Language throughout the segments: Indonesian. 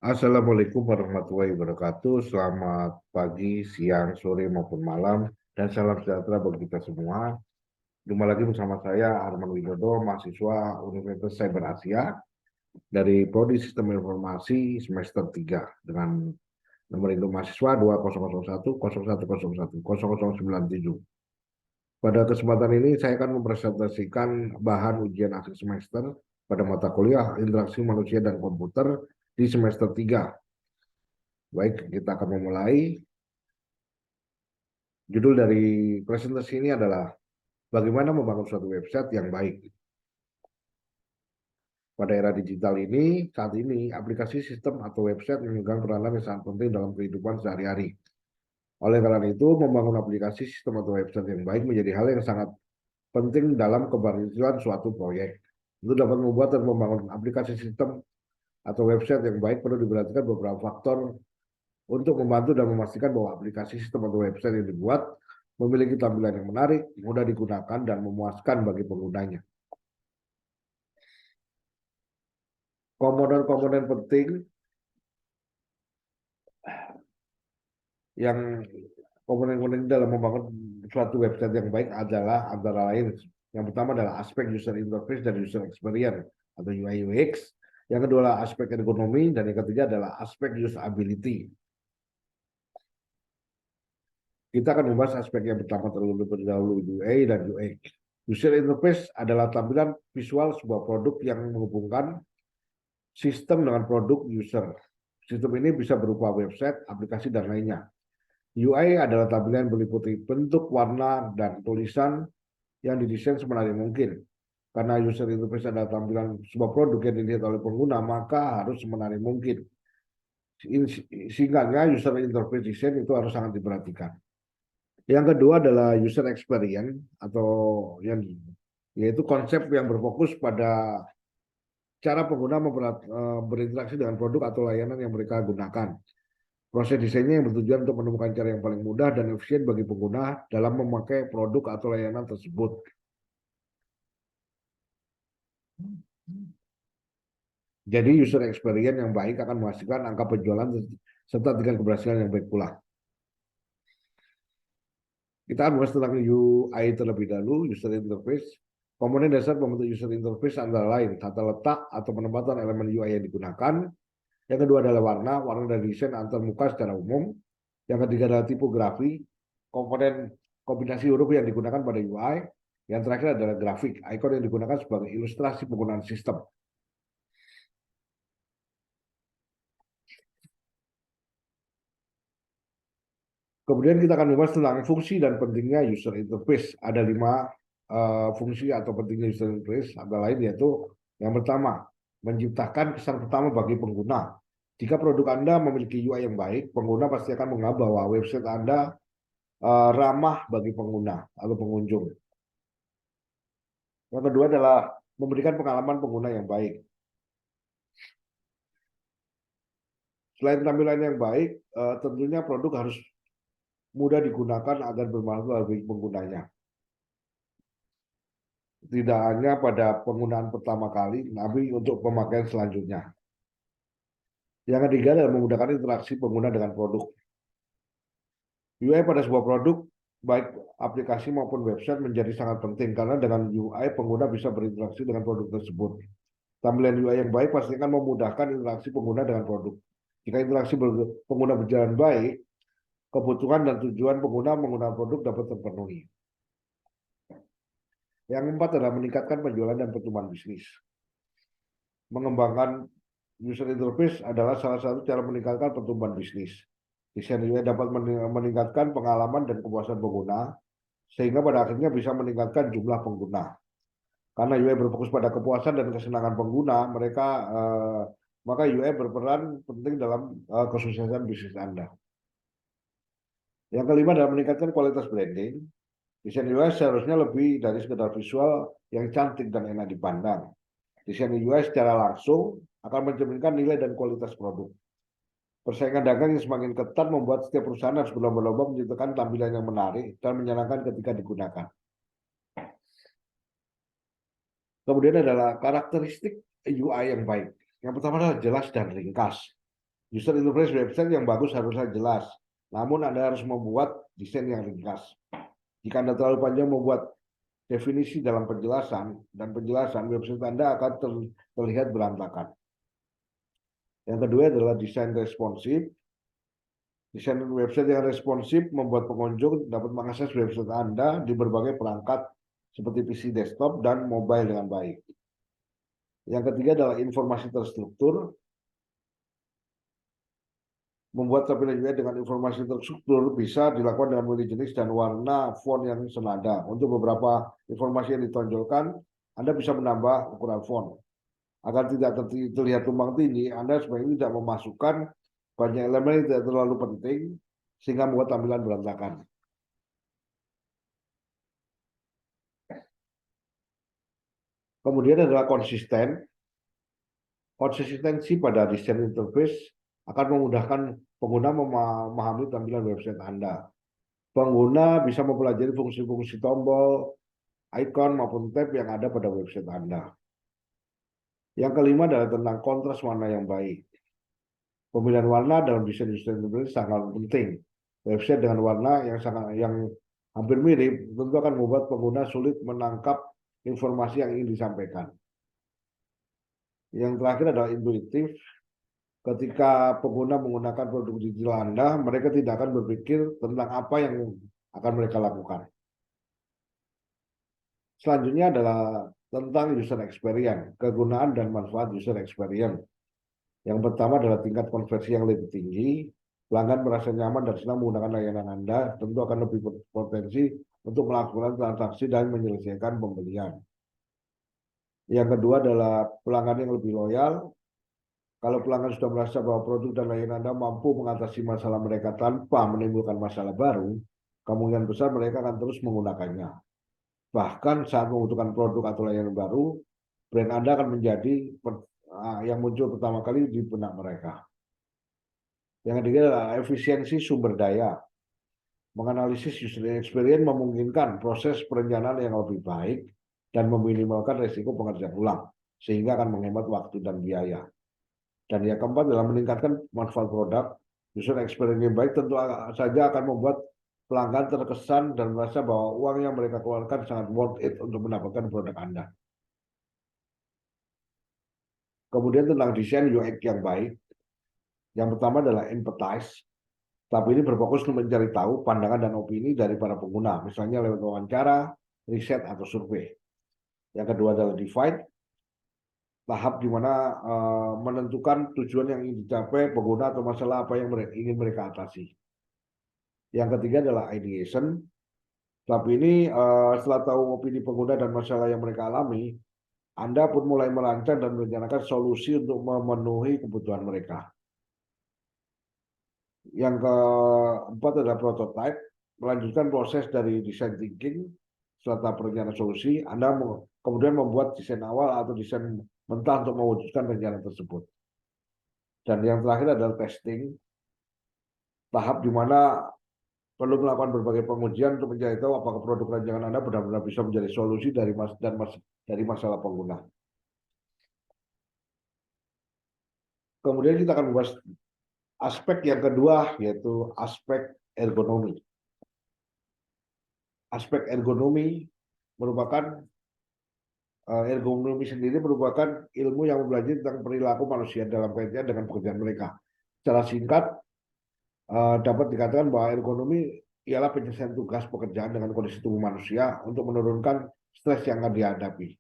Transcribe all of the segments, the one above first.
Assalamualaikum warahmatullahi wabarakatuh. Selamat pagi, siang, sore maupun malam, dan salam sejahtera bagi kita semua. Jumpa lagi bersama saya Arman Widodo, mahasiswa Universitas Cyber Asia dari Prodi Sistem Informasi semester 3 dengan nomor induk mahasiswa 2001 Pada kesempatan ini saya akan mempresentasikan bahan ujian akhir semester pada mata kuliah Interaksi Manusia dan Komputer di semester 3. Baik, kita akan memulai. Judul dari presentasi ini adalah bagaimana membangun suatu website yang baik. Pada era digital ini, saat ini aplikasi sistem atau website memegang peranan yang sangat penting dalam kehidupan sehari-hari. Oleh karena itu, membangun aplikasi sistem atau website yang baik menjadi hal yang sangat penting dalam keberhasilan suatu proyek. Untuk dapat membuat dan membangun aplikasi sistem atau website yang baik perlu diperhatikan beberapa faktor untuk membantu dan memastikan bahwa aplikasi sistem atau website yang dibuat memiliki tampilan yang menarik, mudah digunakan, dan memuaskan bagi penggunanya. Komponen-komponen penting yang komponen-komponen dalam membangun suatu website yang baik adalah antara lain yang pertama adalah aspek user interface dan user experience atau UI UX. Yang kedua adalah aspek ergonomi dan yang ketiga adalah aspek usability. Kita akan membahas aspek yang pertama terlebih dahulu UI dan UX. User interface adalah tampilan visual sebuah produk yang menghubungkan sistem dengan produk user. Sistem ini bisa berupa website, aplikasi, dan lainnya. UI adalah tampilan yang meliputi bentuk, warna, dan tulisan yang didesain semenarik mungkin. Karena user interface adalah tampilan sebuah produk yang dilihat oleh pengguna, maka harus semenarik mungkin. Singkatnya, user interface design itu harus sangat diperhatikan. Yang kedua adalah user experience atau yang yaitu konsep yang berfokus pada cara pengguna berinteraksi dengan produk atau layanan yang mereka gunakan. Proses desainnya yang bertujuan untuk menemukan cara yang paling mudah dan efisien bagi pengguna dalam memakai produk atau layanan tersebut. Jadi user experience yang baik akan menghasilkan angka penjualan serta dengan keberhasilan yang baik pula. Kita akan bahas tentang UI terlebih dahulu, user interface. Komponen dasar pembentuk user interface antara lain tata letak atau penempatan elemen UI yang digunakan. Yang kedua adalah warna dari desain antar muka secara umum. Yang ketiga adalah tipografi, komponen kombinasi huruf yang digunakan pada UI. Yang terakhir adalah grafik, ikon yang digunakan sebagai ilustrasi penggunaan sistem. Kemudian kita akan membahas tentang fungsi dan pentingnya user interface. Ada 5 fungsi atau pentingnya user interface, antara lain yaitu yang pertama, menciptakan kesan pertama bagi pengguna. Jika produk Anda memiliki UI yang baik, pengguna pasti akan menganggap bahwa website Anda ramah bagi pengguna atau pengunjung. Yang kedua adalah memberikan pengalaman pengguna yang baik. Selain tampilan yang baik, tentunya produk harus mudah digunakan agar bermanfaat bagi penggunanya. Tidak hanya pada penggunaan pertama kali, tapi untuk pemakaian selanjutnya. Yang ketiga adalah memudahkan interaksi pengguna dengan produk. UI pada sebuah produk, baik aplikasi maupun website menjadi sangat penting karena dengan UI pengguna bisa berinteraksi dengan produk tersebut. Tampilan UI yang baik pasti akan memudahkan interaksi pengguna dengan produk. Jika interaksi pengguna berjalan baik, kebutuhan dan tujuan pengguna menggunakan produk dapat terpenuhi. Yang keempat adalah meningkatkan penjualan dan pertumbuhan bisnis. Mengembangkan user interface adalah salah satu cara meningkatkan pertumbuhan bisnis. Desain UI dapat meningkatkan pengalaman dan kepuasan pengguna, sehingga pada akhirnya bisa meningkatkan jumlah pengguna. Karena UI berfokus pada kepuasan dan kesenangan pengguna, maka UI berperan penting dalam kesuksesan bisnis Anda. Yang kelima adalah meningkatkan kualitas branding. Desain UI seharusnya lebih dari sekedar visual yang cantik dan enak dipandang. Desain UI secara langsung akan mencerminkan nilai dan kualitas produk. Persaingan dagang yang semakin ketat membuat setiap perusahaan harus berlomba-lomba menciptakan tampilan yang menarik dan menyenangkan ketika digunakan. Kemudian adalah karakteristik UI yang baik. Yang pertama adalah jelas dan ringkas. User interface website yang bagus haruslah jelas, namun Anda harus membuat desain yang ringkas. Jika Anda terlalu panjang membuat definisi dalam penjelasan website Anda akan terlihat berantakan. Yang kedua adalah desain responsif. Desain website yang responsif membuat pengunjung dapat mengakses website Anda di berbagai perangkat seperti PC desktop dan mobile dengan baik. Yang ketiga adalah informasi terstruktur. Membuut tampilan UI dengan informasi terstruktur bisa dilakukan dengan memilih jenis dan warna font yang senada. Untuk beberapa informasi yang ditonjolkan, Anda bisa menambah ukuran font. Agar tidak terlihat tumpang tindih, Anda sebaiknya tidak memasukkan banyak elemen yang tidak terlalu penting sehingga membuat tampilan berantakan. Kemudian adalah konsisten. Konsistensi pada desain interface akan memudahkan pengguna memahami tampilan website Anda. Pengguna bisa mempelajari fungsi-fungsi tombol, icon, maupun tab yang ada pada website Anda. Yang kelima adalah tentang kontras warna yang baik. Pemilihan warna dalam desain interface sangat penting. Website dengan warna yang hampir mirip tentu akan membuat pengguna sulit menangkap informasi yang ingin disampaikan. Yang terakhir adalah intuitif. Ketika pengguna menggunakan produk digital Anda, mereka tidak akan berpikir tentang apa yang akan mereka lakukan. Selanjutnya adalah tentang user experience, kegunaan dan manfaat user experience. Yang pertama adalah tingkat konversi yang lebih tinggi. Pelanggan merasa nyaman dan senang menggunakan layanan Anda, tentu akan lebih berpotensi untuk melakukan transaksi dan menyelesaikan pembelian. Yang kedua adalah pelanggan yang lebih loyal. Kalau pelanggan sudah merasa bahwa produk dan layanan Anda mampu mengatasi masalah mereka tanpa menimbulkan masalah baru, kemungkinan besar mereka akan terus menggunakannya. Bahkan saat membutuhkan produk atau layanan baru, brand Anda akan menjadi yang muncul pertama kali di benak mereka. Yang ketiga adalah efisiensi sumber daya. Menganalisis user experience memungkinkan proses perencanaan yang lebih baik dan meminimalkan risiko pengerjaan ulang, sehingga akan menghemat waktu dan biaya. Dan yang keempat adalah meningkatkan manfaat produk. User experience yang baik tentu saja akan membuat pelanggan terkesan dan merasa bahwa uang yang mereka keluarkan sangat worth it untuk mendapatkan produk Anda. Kemudian tentang desain UX yang baik. Yang pertama adalah empathize. Tahap ini berfokus untuk mencari tahu pandangan dan opini dari para pengguna, misalnya lewat wawancara, riset, atau survei. Yang kedua adalah divide. Tahap di mana menentukan tujuan yang ingin dicapai pengguna atau masalah apa yang ingin mereka atasi. Yang ketiga adalah ideation. Tahap ini setelah tahu opini pengguna dan masalah yang mereka alami, Anda pun mulai merancang dan merencanakan solusi untuk memenuhi kebutuhan mereka. Yang keempat adalah prototype. Melanjutkan proses dari design thinking serta perencanaan solusi, Anda kemudian membuat desain awal atau desain mentah untuk mewujudkan rencana tersebut. Dan yang terakhir adalah testing, tahap di mana perlu melakukan berbagai pengujian untuk mencari tahu apakah produk rancangan Anda benar-benar bisa menjadi solusi dari masalah pengguna. Kemudian kita akan membahas aspek yang kedua, yaitu aspek ergonomi. Aspek ergonomi sendiri merupakan ilmu yang mempelajari tentang perilaku manusia dalam kaitannya dengan pekerjaan mereka. Secara singkat, dapat dikatakan bahwa ergonomi ialah penyelesaian tugas pekerjaan dengan kondisi tubuh manusia untuk menurunkan stres yang akan dihadapi.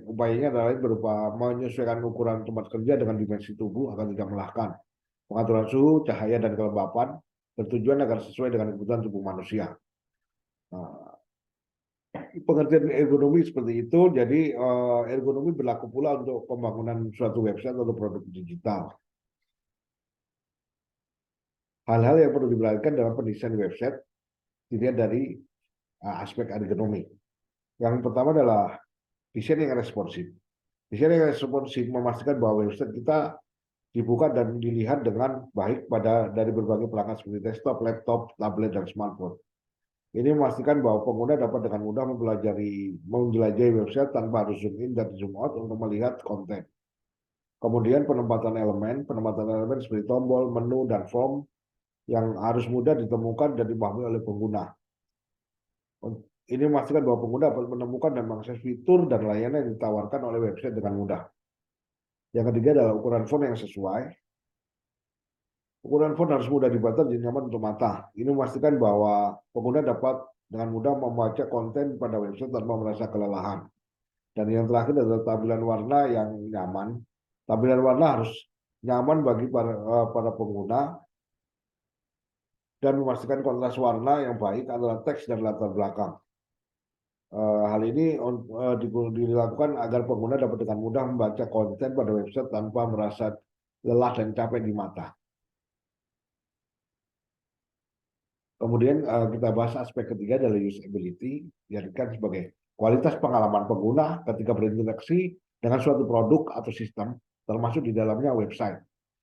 Upayanya adalah berupa menyesuaikan ukuran tempat kerja dengan dimensi tubuh agar tidak melelahkan, pengaturan suhu, cahaya, dan kelembapan bertujuan agar sesuai dengan kebutuhan tubuh manusia. Pengertian ergonomi seperti itu, jadi ergonomi berlaku pula untuk pembangunan suatu website atau produk digital. Hal-hal yang perlu diperhatikan dalam pendesain website dilihat dari aspek ergonomi. Yang pertama adalah desain yang responsif. Desain yang responsif memastikan bahwa website kita dibuka dan dilihat dengan baik dari berbagai perangkat seperti desktop, laptop, tablet, dan smartphone. Ini memastikan bahwa pengguna dapat dengan mudah menjelajahi website tanpa harus zoom in dan zoom out untuk melihat konten. Kemudian penempatan elemen seperti tombol, menu, dan form yang harus mudah ditemukan dan dipahami oleh pengguna. Ini memastikan bahwa pengguna dapat menemukan dan mengakses fitur dan layanan yang ditawarkan oleh website dengan mudah. Yang ketiga adalah ukuran font yang sesuai. Ukuran font harus mudah dibaca dan nyaman untuk mata. Ini memastikan bahwa pengguna dapat dengan mudah membaca konten pada website tanpa merasa kelelahan. Dan yang terakhir adalah tampilan warna yang nyaman. Tampilan warna harus nyaman bagi para pengguna dan memastikan kontras warna yang baik antara teks dan latar belakang. Hal ini dilakukan agar pengguna dapat dengan mudah membaca konten pada website tanpa merasa lelah dan capek di mata. Kemudian kita bahas aspek ketiga adalah usability, diartikan sebagai kualitas pengalaman pengguna ketika berinteraksi dengan suatu produk atau sistem, termasuk di dalamnya website.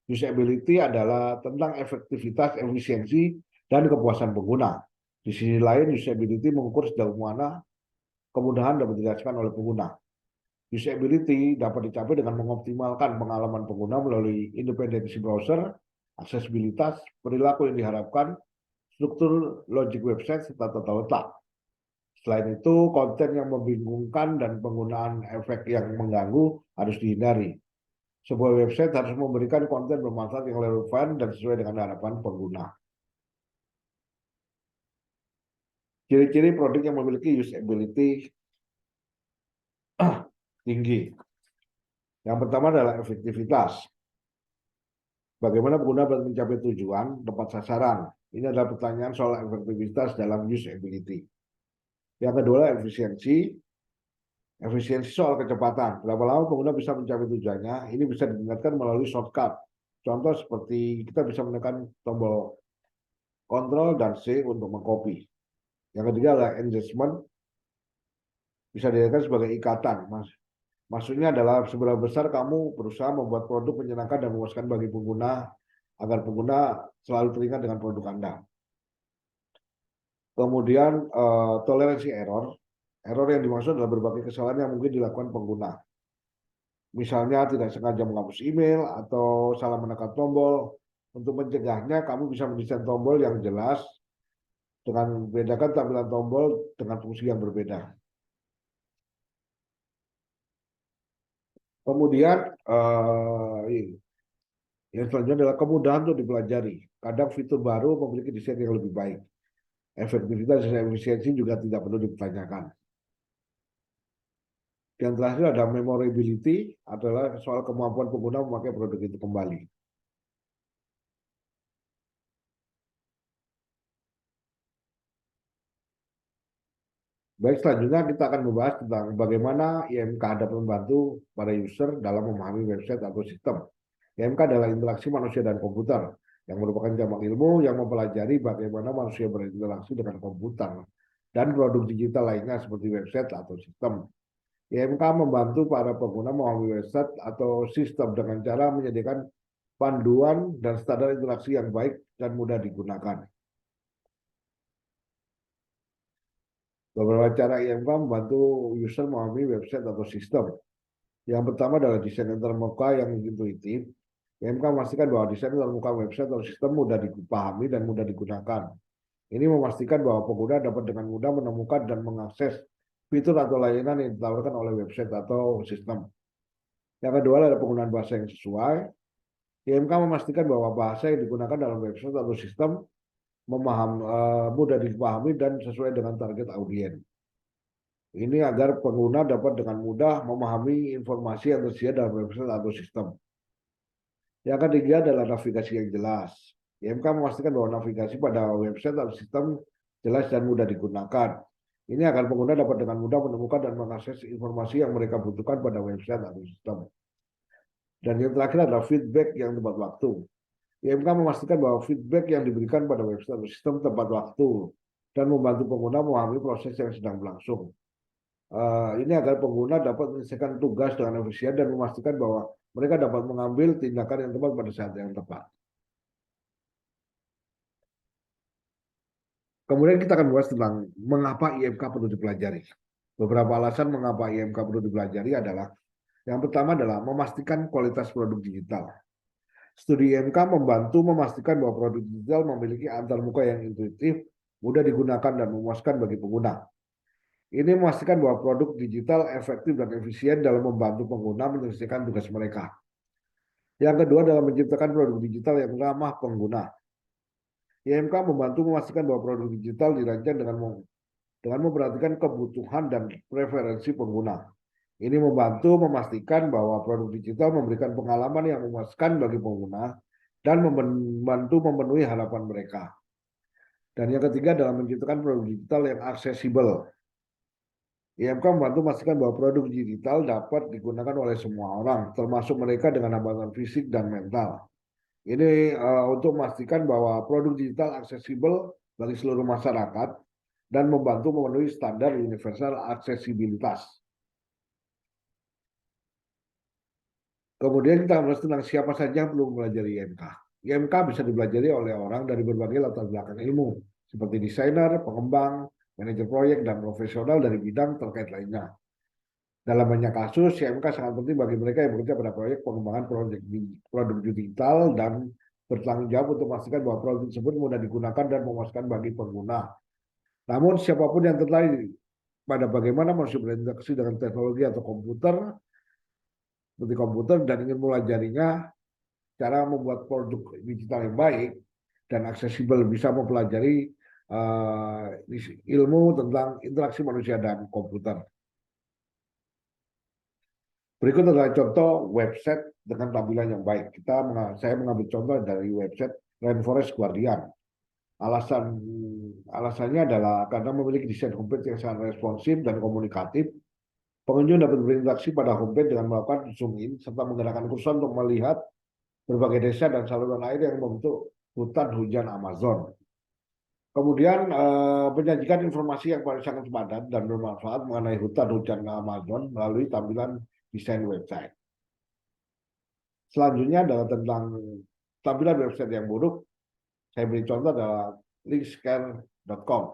Usability adalah tentang efektivitas, efisiensi, dan kepuasan pengguna. Di sisi lain, usability mengukur sejauh mana kemudahan dapat dirasakan oleh pengguna. Usability dapat dicapai dengan mengoptimalkan pengalaman pengguna melalui independensi browser, aksesibilitas, perilaku yang diharapkan, struktur logik website, serta tata letak. Selain itu, konten yang membingungkan dan penggunaan efek yang mengganggu harus dihindari. Sebuah website harus memberikan konten bermanfaat yang relevan dan sesuai dengan harapan pengguna. Ciri-ciri produk yang memiliki usability tinggi. Yang pertama adalah efektivitas. Bagaimana pengguna dapat mencapai tujuan tepat sasaran? Ini adalah pertanyaan soal efektivitas dalam usability. Yang kedua adalah efisiensi. Efisiensi soal kecepatan. Berapa lama pengguna bisa mencapai tujuannya? Ini bisa ditingkatkan melalui shortcut. Contoh seperti kita bisa menekan tombol Ctrl dan C untuk mengcopy. Yang ketiga adalah engagement. Bisa dilihat sebagai ikatan. Maksudnya adalah seberapa besar kamu berusaha membuat produk menyenangkan dan memuaskan bagi pengguna agar pengguna selalu teringat dengan produk Anda. Kemudian toleransi error. Error yang dimaksud adalah berbagai kesalahan yang mungkin dilakukan pengguna. Misalnya tidak sengaja menghapus email atau salah menekan tombol. Untuk mencegahnya, kamu bisa mendesain tombol yang jelas dengan membedakan tampilan tombol dengan fungsi yang berbeda. Kemudian yang selanjutnya adalah kemudahan untuk dipelajari. Kadang fitur baru memiliki desain yang lebih baik. Efektivitas dan efisiensi juga tidak perlu dipertanyakan. Yang terakhir ada memorability, adalah soal kemampuan pengguna memakai produk itu kembali. Baik, selanjutnya kita akan membahas tentang bagaimana IMK dapat membantu para user dalam memahami website atau sistem. IMK adalah interaksi manusia dan komputer, yang merupakan cabang ilmu yang mempelajari bagaimana manusia berinteraksi dengan komputer dan produk digital lainnya seperti website atau sistem. IMK membantu para pengguna memahami website atau sistem dengan cara menyediakan panduan dan standar interaksi yang baik dan mudah digunakan. Beberapa cara IMK membantu user memahami website atau sistem. Yang pertama adalah desain antarmuka yang intuitif. IMK memastikan bahwa desain antarmuka website atau sistem mudah dipahami dan mudah digunakan. Ini memastikan bahwa pengguna dapat dengan mudah menemukan dan mengakses fitur atau layanan yang ditawarkan oleh website atau sistem. Yang kedua adalah penggunaan bahasa yang sesuai. IMK memastikan bahwa bahasa yang digunakan dalam website atau sistem mudah dipahami dan sesuai dengan target audiens. Ini agar pengguna dapat dengan mudah memahami informasi yang tersedia dalam website atau sistem. Yang ketiga adalah navigasi yang jelas. IMK memastikan bahwa navigasi pada website atau sistem jelas dan mudah digunakan. Ini agar pengguna dapat dengan mudah menemukan dan mengakses informasi yang mereka butuhkan pada website atau sistem. Dan yang terakhir adalah feedback yang tepat waktu. IMK memastikan bahwa feedback yang diberikan pada website atau sistem tepat waktu dan membantu pengguna memahami proses yang sedang berlangsung. Ini agar pengguna dapat menyelesaikan tugas dengan efisien dan memastikan bahwa mereka dapat mengambil tindakan yang tepat pada saat yang tepat. Kemudian kita akan bahas tentang mengapa IMK perlu dipelajari. Beberapa alasan mengapa IMK perlu dipelajari adalah Yang pertama adalah memastikan kualitas produk digital. Studi IMK membantu memastikan bahwa produk digital memiliki antarmuka yang intuitif, mudah digunakan dan memuaskan bagi pengguna. Ini memastikan bahwa produk digital efektif dan efisien dalam membantu pengguna menyelesaikan tugas mereka. Yang kedua adalah menciptakan produk digital yang ramah pengguna. IMK membantu memastikan bahwa produk digital dirancang dengan memperhatikan kebutuhan dan preferensi pengguna. Ini membantu memastikan bahwa produk digital memberikan pengalaman yang memuaskan bagi pengguna dan membantu memenuhi harapan mereka. Dan yang ketiga adalah menciptakan produk digital yang aksesibel. IMK membantu memastikan bahwa produk digital dapat digunakan oleh semua orang, termasuk mereka dengan hambatan fisik dan mental. Ini untuk memastikan bahwa produk digital aksesibel bagi seluruh masyarakat dan membantu memenuhi standar universal aksesibilitas. Kemudian kita harus tentang siapa saja yang perlu mempelajari IMK. IMK bisa dipelajari oleh orang dari berbagai latar belakang ilmu, seperti desainer, pengembang, manajer proyek, dan profesional dari bidang terkait lainnya. Dalam banyak kasus, IMK sangat penting bagi mereka yang bekerja pada proyek pengembangan produk digital dan bertanggung jawab untuk memastikan bahwa produk tersebut mudah digunakan dan memuaskan bagi pengguna. Namun siapapun yang tertarik pada bagaimana manusia berinteraksi dengan teknologi atau komputer, seperti komputer dan ingin mempelajarinya, cara membuat produk digital yang baik dan aksesibel, bisa mempelajari ilmu tentang interaksi manusia dan komputer. Berikut adalah contoh website dengan tampilan yang baik. Saya mengambil contoh dari website Rainforest Guardian. Alasannya adalah karena memiliki desain homepage yang sangat responsif dan komunikatif. Pengunjung dapat berinteraksi pada homepage dengan melakukan zoom in serta menggunakan kursor untuk melihat berbagai desa dan saluran air yang membentuk hutan hujan Amazon. Kemudian menyajikan informasi yang paling sangat padat dan bermanfaat mengenai hutan hujan Amazon melalui tampilan desain website. Selanjutnya adalah tentang tampilan website yang buruk. Saya beri contoh adalah linkscare.com.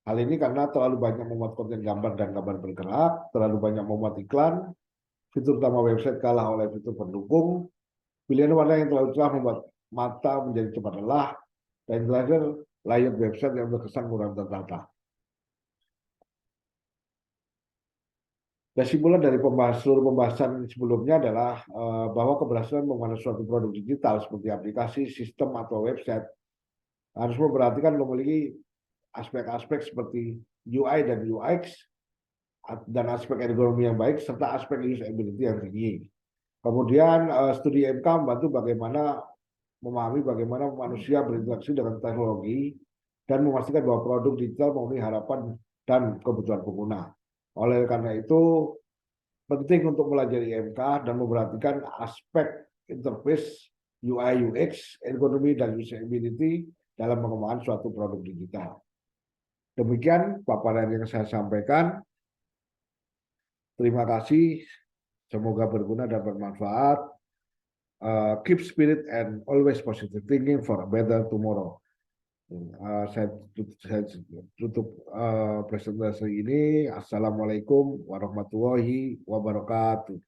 Hal ini karena terlalu banyak memuat konten gambar dan gambar bergerak, terlalu banyak memuat iklan, fitur utama website kalah oleh fitur pendukung, pilihan warna yang terlalu cerah membuat mata menjadi cepat lelah, dan terakhir layout website yang terkesan kurang tertata. Kesimpulan dari seluruh pembahasan sebelumnya adalah bahwa keberhasilan menggunakan suatu produk digital seperti aplikasi, sistem, atau website harus memperhatikan memiliki aspek-aspek seperti UI dan UX dan aspek ergonomi yang baik serta aspek usability yang tinggi. Kemudian studi IMK membantu memahami bagaimana manusia berinteraksi dengan teknologi dan memastikan bahwa produk digital memenuhi harapan dan kebutuhan pengguna. Oleh karena itu, penting untuk belajar IMK dan memperhatikan aspek interface, UI, UX, ergonomi, dan usability dalam pengembangan suatu produk digital. Demikian paparan yang saya sampaikan. Terima kasih. Semoga berguna dan bermanfaat. Keep spirit and always positive thinking for a better tomorrow. Saya tutup presentasi ini. Assalamualaikum warahmatullahi wabarakatuh.